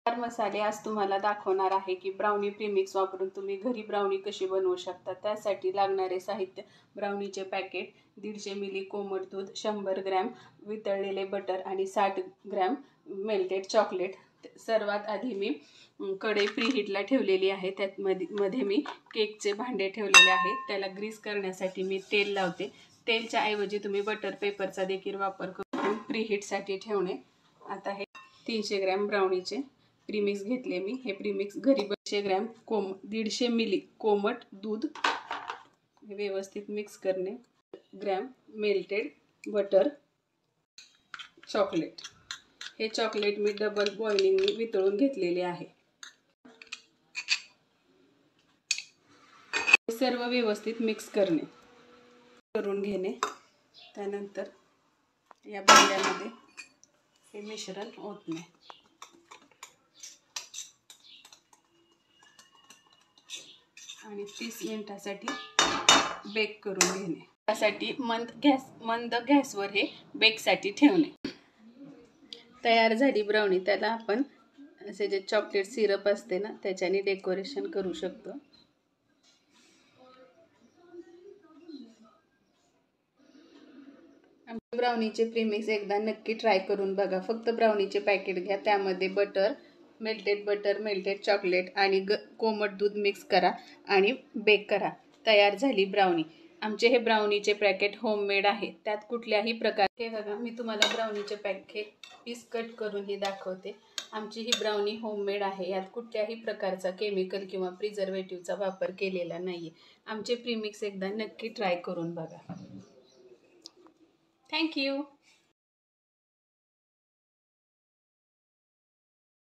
मसाले आज तुम्हाला दाखवणार आहे की ब्राउनी प्रीमिक्स वापरून तुम्ही घरी ब्राउनी कशी बनवू शकता। त्यासाठी लागणारे साहित्य: ब्राउनीचे पॅकेट, 150 मिली कोमट दूध, 100 ग्रॅम वितळलेले बटर आणि 60 ग्रॅम मेल्टेड चॉकलेट। सर्वात आधी मी कढई प्रीहीटला ठेवलेली आहे। त्यामध्ये मी केकचे भांडे ठेवलेले आहे। त्याला ग्रीस करण्यासाठी मी तेल लावते। तेलच्या ऐवजी तुम्ही बटर पेपरचा देखील वापर करून प्रीहीटसाठी ठेवणे। आता हे 300 ग्रॅम ब्राउनीचे प्रीमिक्स घेतले मी। हे प्रीमिक्स घरी 200 ग्रॅम 150 मिली कोमट दूध व्यवस्थित मिक्स करणे, ग्रॅम मेल्टेड बटर, चॉकलेट। हे चॉकलेट मी डबल बॉइलिंगनी वितळून घेतलेले आहे। सर्व व्यवस्थित मिक्स करून घेणे। त्यानंतर या भांड्यामध्ये हे मिश्रण ओतणे आणि 30 मिनिटांसाठी बेक करून घेणे। त्यासाठी मंद गॅसवर हे बेकसाठी ठेवणे। तयार झाली ब्राउनी। त्याला आपण असे जे चॉकलेट सिरप असते ना, त्याच्याने डेकोरेशन करू शकतो। ब्राउनीचे प्रीमिक्स एकदा नक्की ट्राय करून बघा। फक्त ब्राउनीचे पॅकेट घ्या, त्यामध्ये बटर, मेल्टेड चॉकलेट आणि कोमट दूध मिक्स करा आणि बेक करा। तयार झाली ब्राउनी। आमचे हे ब्राउनीचे पॅकेट होममेड आहे। त्यात कुठल्याही प्रकारचे बघा, मी तुम्हाला ब्राउनीचे पॅकेट पीस कट करून ही दाखवते। आमची ही ब्राउनी होममेड आहे। यात कुठल्याही प्रकारचा केमिकल किंवा प्रिझर्वेटिव्हचा वापर केलेला नाहीये। आमचे प्रीमिक्स एकदा नक्की ट्राय करून बघा। Thank you.